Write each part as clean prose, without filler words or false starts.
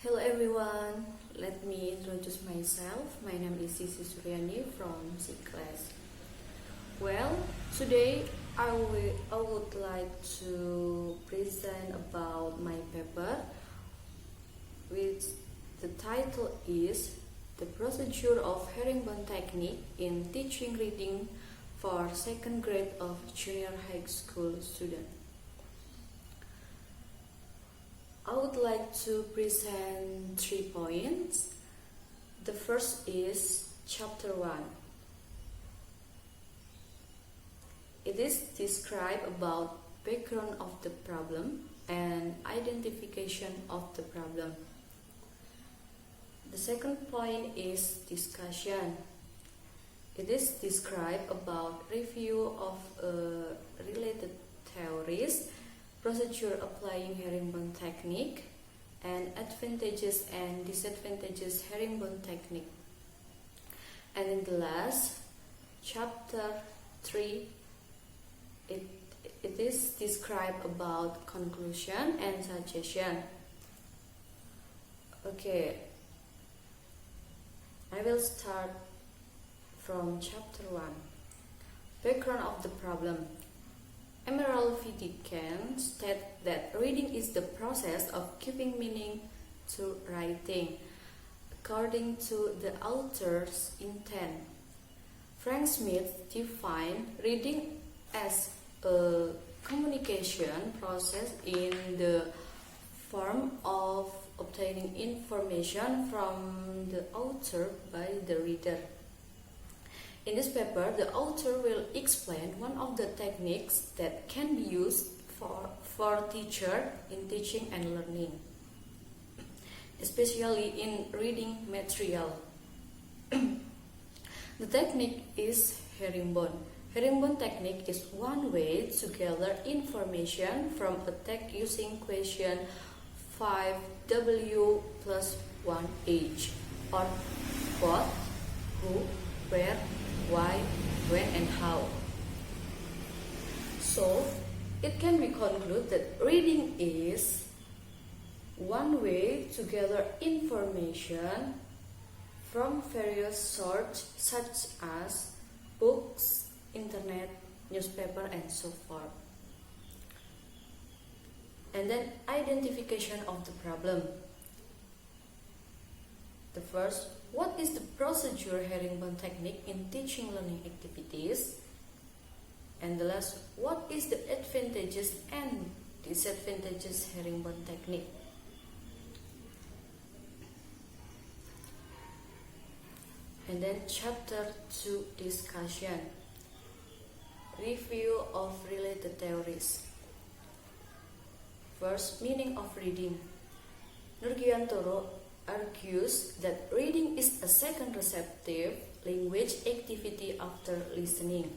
Hello everyone, let me introduce myself. My name is Sisi Suryani from C class. Well, today I would like to present about my paper, which the title is The Procedure of Herringbone Technique in Teaching Reading for Second Grade of Junior High School Student. I would like to present 3 points. The first is Chapter 1. It is described about background of the problem and identification of the problem. The second point is discussion. It is described about review of related theories, procedure applying herringbone technique, and advantages and disadvantages herringbone technique. And in the last, chapter 3, it is described about conclusion and suggestion. Okay, I will start from chapter 1. Background of the problem. Emerald Vidikan states that reading is the process of giving meaning to writing, according to the author's intent. Frank Smith defined reading as a communication process in the form of obtaining information from the author by the reader. In this paper, the author will explain one of the techniques that can be used for teacher in teaching and learning, especially in reading material. The technique is herringbone. Herringbone technique is one way to gather information from a text using question 5W plus 1H, or what, who, where, why, when, and how. So, it can be concluded that reading is one way to gather information from various sources such as books, internet, newspaper, and so forth. And then identification of the problem. The first, what is the procedure herringbone technique in teaching learning activities? And the last, what is the advantages and disadvantages herringbone technique? And then chapter 2, discussion. Review of related theories. First, meaning of reading. Nurgiantoro argues that reading is a second receptive language activity after listening.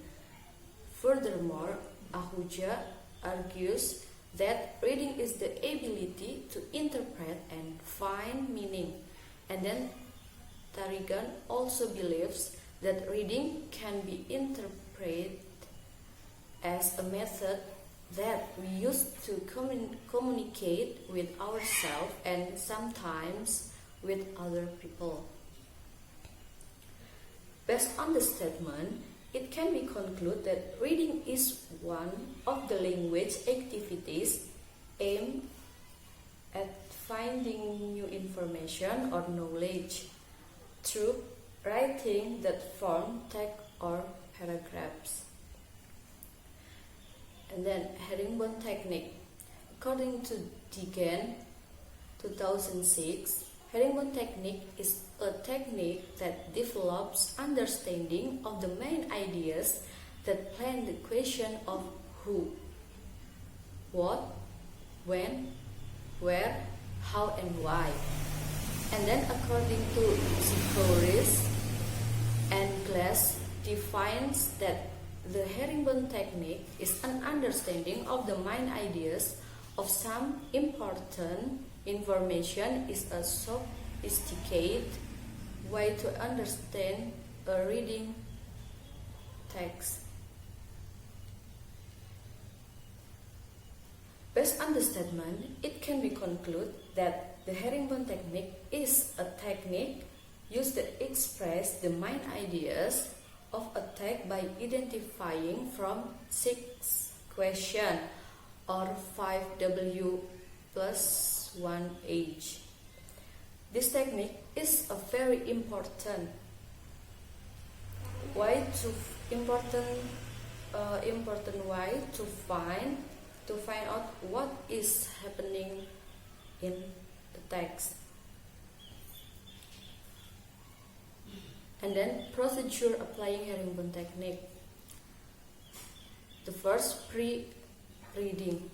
Furthermore, Ahuja argues that reading is the ability to interpret and find meaning. And then Tarigan also believes that reading can be interpreted as a method that we use to communicate with ourselves and sometimes with other people. Based on the statement, it can be concluded that reading is one of the language activities aimed at finding new information or knowledge through writing that form text or paragraphs. And then herringbone technique. According to Deegan, 2006, herringbone technique is a technique that develops understanding of the main ideas that plan the question of who, what, when, where, how, and why. And then according to Psychoris and Glass defines that the herringbone technique is an understanding of the main ideas of some important information is a sophisticated way to understand a reading text. Based on the statement, it can be concluded that the herringbone technique is a technique used to express the main ideas of a text by identifying from 6 questions or 5W plus 1H. This technique is a very important way to find out what is happening in the text. And then procedure applying herringbone technique. The first, pre-reading.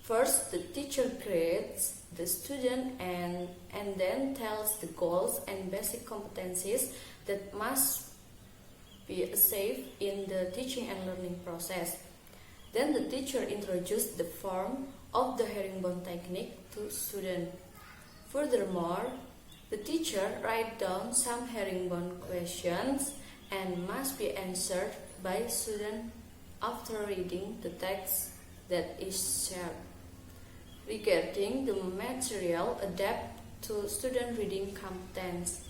First, the teacher creates the student and then tells the goals and basic competencies that must be achieved in the teaching and learning process. Then the teacher introduces the form of the herringbone technique to students. Furthermore, the teacher writes down some herringbone questions and must be answered by students after reading the text that is shared. Regarding the material adapted to student reading competence.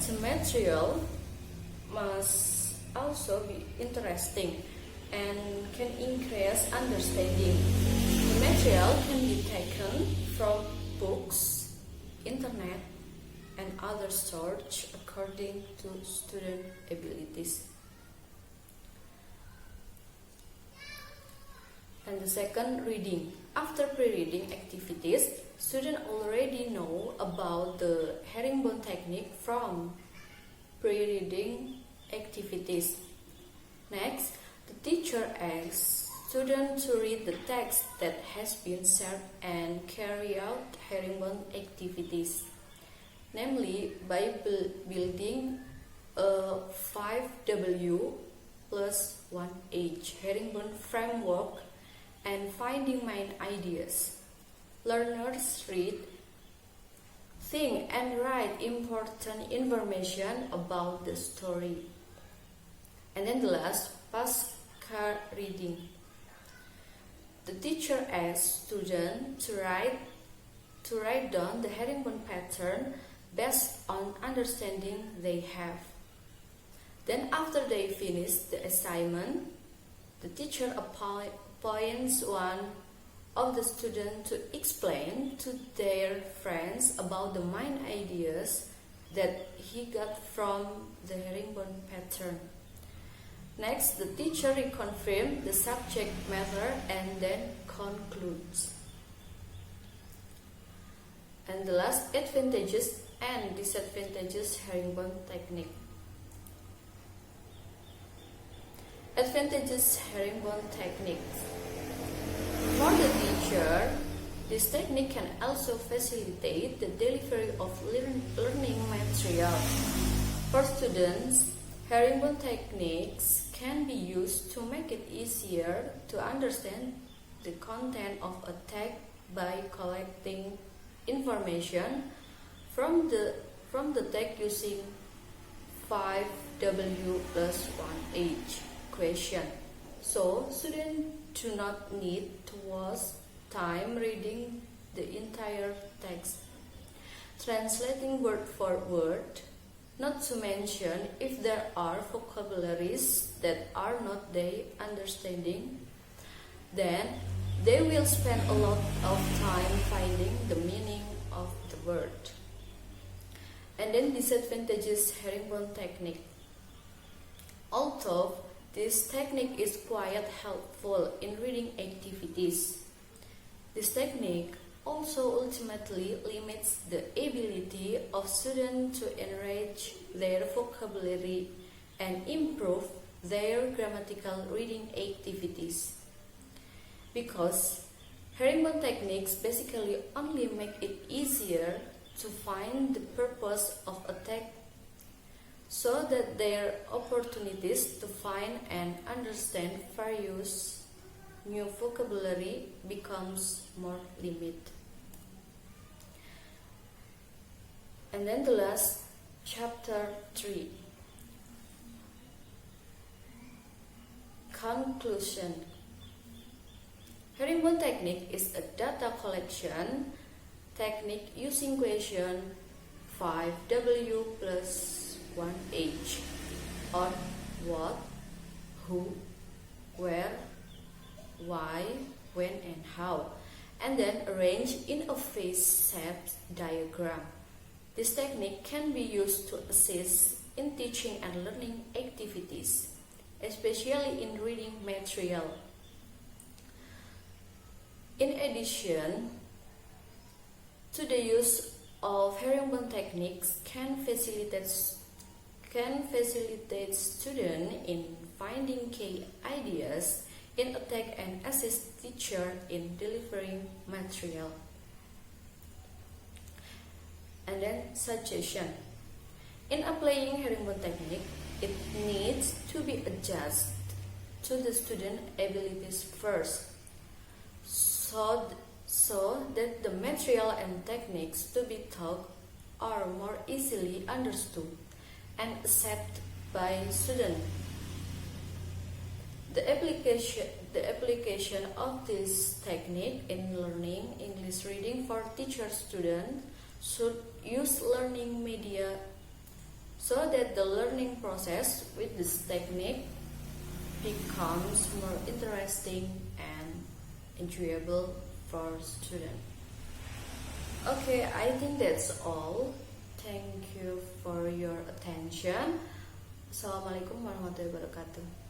The material must also be interesting and can increase understanding. The material can be taken from books, internet, and other sources according to student abilities. And the second, reading. After pre-reading activities, students already know about the herringbone technique from pre-reading activities. Next, the teacher asks students to read the text that has been shared and carry out herringbone activities, namely by building a 5W plus 1H herringbone framework and finding main ideas. Learners read, think, and write important information about the story. And then the last, postcard reading. The teacher asks students to write down the herringbone pattern based on understanding they have. Then after they finish the assignment, the teacher appoints one of the students to explain to their friends about the main ideas that he got from the herringbone pattern. Next, the teacher reconfirms the subject matter and then concludes. And the last, advantages and disadvantages herringbone technique. Advantages herringbone technique. For the teacher, this technique can also facilitate the delivery of learning material. For students, herringbone techniques can be used to make it easier to understand the content of a text by collecting information from the text using 5W plus 1H question. So students do not need to waste time reading the entire text, translating word for word, not to mention if there are vocabularies that are not their understanding, then they will spend a lot of time finding the meaning of the word. And then disadvantages herringbone technique. Although this technique is quite helpful in reading activities, this technique also ultimately limits the ability of students to enrich their vocabulary and improve their grammatical reading activities. Because herringbone techniques basically only make it easier to find the purpose of a text, so that their opportunities to find and understand various new vocabulary becomes more limited. And then the last, chapter 3. conclusion, herringbone technique is a data collection technique using question 5W plus 1H on what, who, where, why, when, and how, and then arranged in a face-shaped diagram. This technique can be used to assist in teaching and learning activities, especially in reading material. In addition to the use of herringbone techniques can facilitate students in finding key ideas in attack and assist teacher in delivering material. And then suggestion. In applying herringbone technique, it needs to be adjusted to the student abilities first, so that the material and techniques to be taught are more easily understood and accepted by students. The application of this technique in learning English reading for teacher students should use learning media so that the learning process with this technique becomes more interesting and enjoyable for students. Okay, I think that's all. Thank you for your attention. Assalamualaikum warahmatullahi wabarakatuh.